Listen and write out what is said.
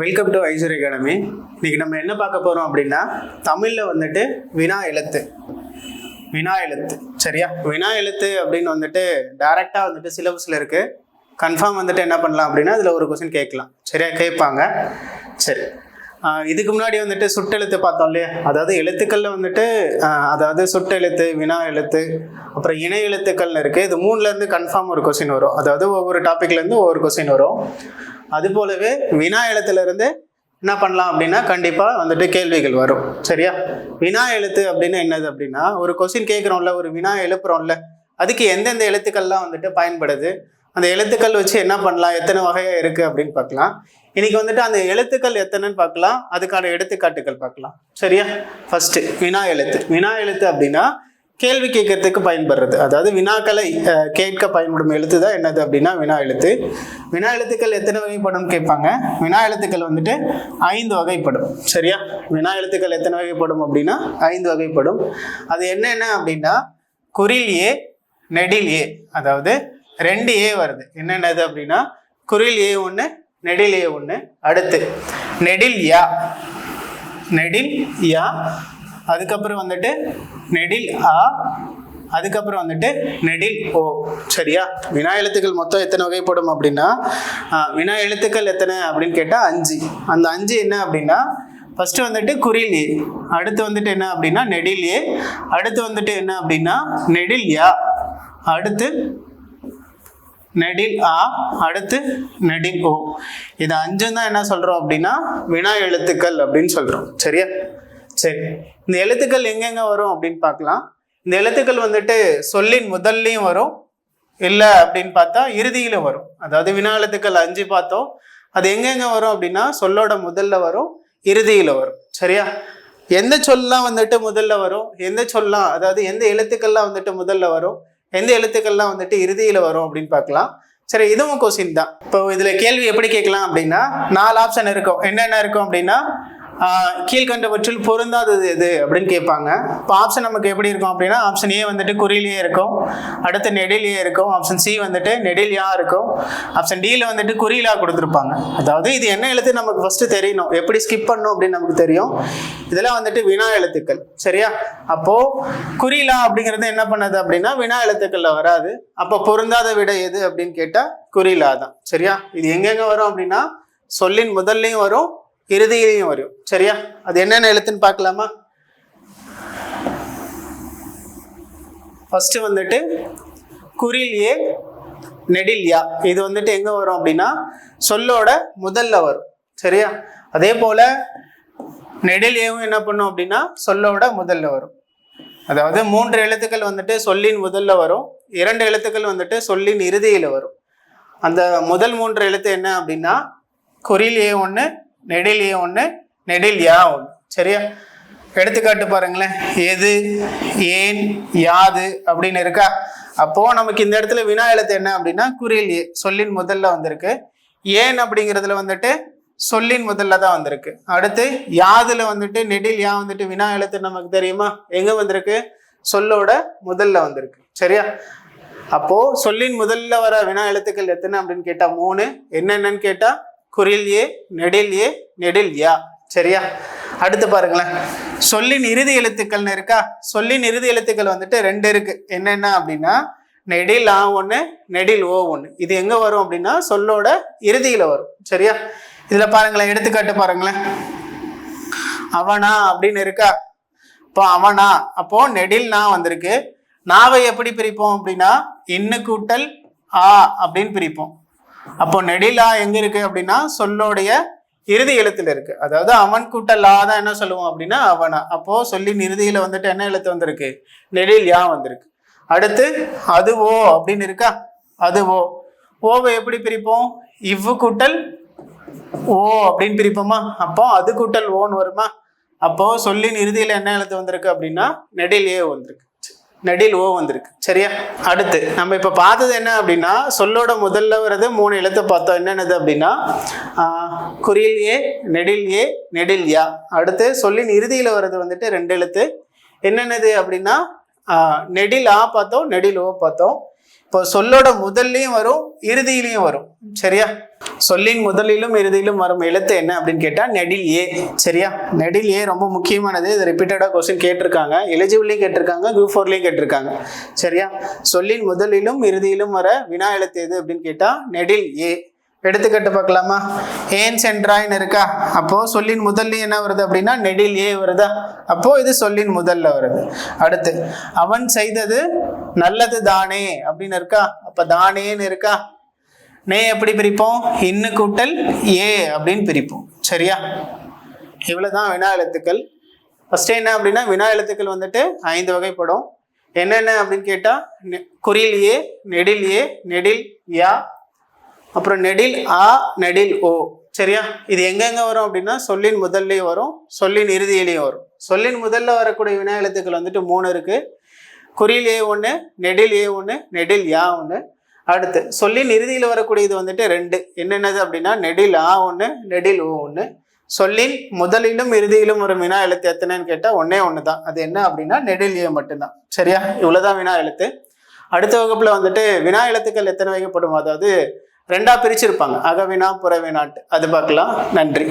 Welcome to ஐஸ்வர் academy. இன்னைக்கு நம்ம என்ன பார்க்க போகிறோம் அப்படின்னா, தமிழில் வந்துட்டு வினா எழுத்து சரியா. வினா எழுத்து அப்படின்னு வந்துட்டு டைரெக்டாக வந்துட்டு சிலபஸில் இருக்குது. கன்ஃபார்ம் வந்துட்டு என்ன பண்ணலாம் அப்படின்னா, அதில் ஒரு கொஸ்டின் கேட்கலாம். சரியா, கேட்பாங்க. சரி, இதுக்கு முன்னாடி வந்துட்டு சுட்டெழுத்து பார்த்தோம் இல்லையா. அதாவது எழுத்துக்களில் வந்துட்டு அதாவது சுட்டெழுத்து, வினா எழுத்து, அப்புறம் இணை எழுத்துக்கள்னு இருக்குது. இது மூணுலேருந்து கன்ஃபார்ம் ஒரு கொஸ்டின் வரும். அதாவது ஒவ்வொரு டாப்பிக்லேருந்து ஒவ்வொரு கொஸ்டின் வரும். அது போலவே வினா எழுத்துலேருந்து என்ன பண்ணலாம் அப்படின்னா, கண்டிப்பாக வந்துட்டு கேள்விகள் வரும். சரியா, வினா எழுத்து அப்படின்னு என்னது அப்படின்னா, ஒரு கொஸ்டின் கேட்குறோம்ல, ஒரு வினா எழுப்புறோம்ல, அதுக்கு எந்தெந்த எழுத்துக்கள்லாம் வந்துட்டு பயன்படுது, அந்த எழுத்துக்கள் வச்சு என்ன பண்ணலாம், எத்தனை வகையாக இருக்குது அப்படின்னு பார்க்கலாம். இன்னைக்கு வந்துட்டு அந்த எழுத்துக்கள் எத்தனைன்னு பார்க்கலாம், அதுக்கான எடுத்துக்காட்டுகள் பார்க்கலாம். சரியா, ஃபர்ஸ்ட் வினா எழுத்து அப்படின்னா கேள்வி கேட்கறதுக்கு பயன்படுறது. அதாவது வினாக்களை கேட்க பயன்படும் எழுத்து தான் என்னது அப்படின்னா வினா எழுத்து. வினா எழுத்துக்கள் எத்தனை வகைப்படும் கேட்பாங்க. வினா எழுத்துக்கள் வந்துட்டு 5 வகைப்படும். சரியா, வினா எழுத்துக்கள் எத்தனை வகைப்படும் அப்படின்னா 5 வகைப்படும். அது என்னென்ன அப்படின்னா, குறில் ஏ, நெடில் ஏ. அதாவது 2 ஏ வருது. என்னென்னது அப்படின்னா, குறில் ஏ 1, நெடில் ஏ 1. அடுத்து நெடில் யா, அதுக்கப்புறம் வந்துட்டு நெடில் ஆ, அதுக்கப்புறம் வந்துட்டு நெடில் ஓ. சரியா, வினா எழுத்துக்கள் மொத்தம் எத்தனை வகைப்படும் அப்படின்னா, வினா எழுத்துக்கள் எத்தனை அப்படின்னு கேட்டால் 5. அந்த 5 என்ன அப்படின்னா, ஃபர்ஸ்ட் வந்துட்டு குறில் ஏ, அடுத்து வந்துட்டு என்ன அப்படின்னா நெடில் ஏ, அடுத்து வந்துட்டு என்ன அப்படின்னா நெடில் யா, அடுத்து நெடில் ஆ, அடுத்து நெடில் ஓ. இது 5 தான் என்ன சொல்கிறோம் அப்படின்னா வினா எழுத்துக்கள் அப்படின்னு சொல்கிறோம். சரியா, சரி, இந்த எழுத்துக்கள் எங்கெங்க வரும் அப்படின்னு பார்க்கலாம். இந்த எழுத்துக்கள் வந்துட்டு சொல்லின் முதல்லையும் வரும், இல்லை அப்படின்னு பார்த்தா இறுதியிலும் வரும். அதாவது வினா எழுத்துக்கள் 5 பார்த்தோம். அது எங்கெங்க வரும் அப்படின்னா, சொல்லோட முதல்ல வரும், இறுதியில் வரும். சரியா, எந்த சொல்லலாம் வந்துட்டு முதல்ல வரும், எந்த சொல்லலாம், அதாவது எந்த எழுத்துக்கள்லாம் வந்துட்டு முதல்ல வரும், எந்த எழுத்துக்கள்லாம் வந்துட்டு இறுதியில் வரும் அப்படின்னு பார்க்கலாம். சரி, இதுவும் கொஸ்டின் தான். இப்போ இதில் கேள்வி எப்படி கேட்கலாம் அப்படின்னா, 4 ஆப்ஷன் இருக்கும். என்னென்ன இருக்கும் அப்படின்னா, கீழ்கண்டவற்றில் பொருந்தாதது எது அப்படின்னு கேட்பாங்க. இப்போ ஆப்ஷன் நமக்கு எப்படி இருக்கும் அப்படின்னா, ஆப்ஷன் ஏ வந்துட்டு குறிலியே இருக்கும், அடுத்து நெடிலியே இருக்கும், ஆப்ஷன் சி வந்துட்டு நெடிலியா இருக்கும், ஆப்ஷன் டியில் வந்துட்டு குறிலா கொடுத்துருப்பாங்க. அதாவது இது என்ன எழுத்து நமக்கு ஃபர்ஸ்ட் தெரியணும், எப்படி ஸ்கிப் பண்ணணும் அப்படின்னு நமக்கு தெரியும். இதெல்லாம் வந்துட்டு வினா எழுத்துக்கள். சரியா, அப்போ குறிலா அப்படிங்கிறது என்ன பண்ணது அப்படின்னா வினா எழுத்துக்கள்ல வராது. அப்போ பொருந்தாத விடை எது அப்படின்னு கேட்டா குறிலா தான். சரியா, இது எங்கெங்க வரும் அப்படின்னா, சொல்லின் முதல்லையும் வரும், இறுதியிலையும் வரும். சரியா, அது என்னென்ன எழுத்துன்னு பார்க்கலாமா. ஃபர்ஸ்ட் வந்துட்டு குறில் ஏ, நெடில் யா. இது வந்துட்டு எங்க வரும் அப்படின்னா சொல்லோட முதல்ல வரும். சரியா, அதே போல நெடில் ஏவும் என்ன பண்ணும் அப்படின்னா சொல்லோட முதல்ல வரும். அதாவது 3 எழுத்துக்கள் வந்துட்டு சொல்லின் முதல்ல வரும், 2 எழுத்துக்கள் வந்துட்டு சொல்லின் இறுதியில வரும். அந்த முதல் 3 எழுத்து என்ன அப்படின்னா குறில் ஏ 1, நெடில் ஏ 1, நெடில் யா 1. சரியா, எடுத்துக்காட்டு பாருங்களேன். எது, ஏன், யாது அப்படின்னு இருக்கா. அப்போ நமக்கு இந்த இடத்துல வினா எழுத்து என்ன அப்படின்னா குறில் ஏ, சொல்லின் முதல்ல வந்திருக்கு. ஏன் அப்படிங்கிறதுல வந்துட்டு சொல்லின் முதல்ல தான் வந்திருக்கு. அடுத்து யாதுல வந்துட்டு நெடில் யா வந்துட்டு வினா எழுத்து நமக்கு தெரியுமா, எங்க வந்திருக்கு, சொல்லோட முதல்ல வந்திருக்கு. சரியா, அப்போ சொல்லின் முதல்ல வர வினா எழுத்துக்கள் எத்தனை அப்படின்னு கேட்டா 3. என்னென்னு கேட்டா குறில் ஏ, நெடில் ஏ, நெடில் யா. சரியா, அடுத்து பாருங்களேன். சொல்லின் இறுதி எழுத்துக்கள்னு இருக்கா. சொல்லின் இறுதி எழுத்துக்கள் வந்துட்டு 2 இருக்கு. என்னென்ன அப்படின்னா நெடில் ஆ 1, நெடில் ஓ 1. இது எங்க வரும் அப்படின்னா சொல்லோட இறுதியில வரும். சரியா, இதுல பாருங்களேன், எடுத்துக்காட்டு பாருங்களேன். அவனா அப்படின்னு இருக்கா. இப்போ அவனா, அப்போ நெடில் நா வந்திருக்கு. நாவை எப்படி பிரிப்போம் அப்படின்னா இன்னு கூட்டல் ஆ அப்படின்னு பிரிப்போம். அப்போ நெடிலா எங்க இருக்கு அப்படின்னா சொல்லோடைய இறுதி எழுத்துல இருக்கு. அதாவது அவன் கூட்டல் ஆ தான் என்ன சொல்லுவோம் அப்படின்னா அவனா. அப்போ சொல்லின் இறுதியில வந்துட்டு என்ன எழுத்து வந்திருக்கு, நெடில் யா வந்திருக்கு. அடுத்து அதுவோ அப்படின்னு இருக்கா. அதுவோ, ஓவை எப்படி பிரிப்போம், இவ்வு கூட்டல் ஓ அப்படின்னு பிரிப்போமா. அப்போ அது கூட்டல் ஓன்னு வருமா. அப்போ சொல்லின் இறுதியில என்ன எழுத்து வந்திருக்கு அப்படின்னா நெடில் ஏ வந்திருக்கு, நெடில் ஓ வந்திருக்கு. சரியா, அடுத்து நம்ம இப்ப பார்த்தது என்ன அப்படின்னா சொல்லோட முதல்ல வர்றது 3 எழுத்து பார்த்தோம். என்னென்னது அப்படின்னா குறில் ஏ, நெடில் ஏ, நெடில் யா. அடுத்து சொல்லின் இறுதியில வர்றது வந்துட்டு 2 எழுத்து. என்னென்னது அப்படின்னா நெடில் ஆ பார்த்தோம், நெடில் ஓ பார்த்தோம். இப்போ இப்போ சொல்லோட முதல்லையும் வரும் இறுதியிலையும் வரும். சரியா? சொல்லின் முதலிலும் இறுதியிலும் வரும் எழுத்து என்ன அப்படின்னு கேட்டா நெடில் ஏ. சரியா? நெடில் ஏ ரொம்ப முக்கியமானது. இது ரிப்பீட்டடா கொஸ்டின் கேட்டிருக்காங்க, எலிஜிபிளையும் கேட்டிருக்காங்க, குரூப் 4லயும் கேட்டிருக்காங்க. சரியா? சொல்லின் முதலிலும் இறுதியிலும் வர வினா எழுத்து எது அப்படின்னு கேட்டா நெடில் ஏ. எடுத்துக்கிட்டு பார்க்கலாமா? ஏன் சென்றாய்ன்னு இருக்கா, அப்போ சொல்லின் முதல்ல என்ன வருது அப்படின்னா நெடில் ஏ வருதா, அப்போ இது சொல்லின் முதல்ல வருது. அடுத்து அவன் செய்தது நல்லது தானே அப்படின்னு இருக்கா, அப்ப தானேன்னு இருக்கா. நே எப்படி பிரிப்போம்? இன்னு கூட்டல் ஏ அப்படின்னு பிரிப்போம். சரியா? இவ்வளவுதான் வினா எழுத்துக்கள். ஃபர்ஸ்ட் என்ன அப்படின்னா வினா எழுத்துக்கள் வந்துட்டு 5 வகைப்படும். என்னென்ன அப்படின்னு கேட்டா குறில் ஏ, நெடில் ஏ, நெடில் யா, அப்புறம் நெடில் ஆ, நெடில் ஓ. சரியா? இது எங்கெங்க வரும் அப்படின்னா சொல்லின் முதல்லையும் வரும், சொல்லின் இறுதியிலையும் வரும். சொல்லின் முதல்ல வரக்கூடிய வினா எழுத்துக்கள் வந்துட்டு 3 இருக்கு. குறில் ஏ 1, நெடில் ஏ 1, நெடில் யா 1. அடுத்து சொல்லின் இறுதியில் வரக்கூடியது வந்துட்டு 2. என்னென்னது அப்படின்னா நெடில் ஆ 1, நெடில் ஓ 1. சொல்லின் முதலிலும் இறுதியிலும் ஒரு வினா எழுத்து எத்தனைன்னு கேட்டா 1 தான். அது என்ன அப்படின்னா நெடில் ஏ மட்டும்தான். சரியா? இவ்வளவுதான் வினா எழுத்து. அடுத்த வகுப்புல வந்துட்டு வினா எழுத்துக்கள் எத்தனை வகைப்படும், அதாவது 2ஆ பிரிச்சிருப்பாங்க, அகவினா புறவினாட்டு, அது பார்க்கலாம். நன்றி.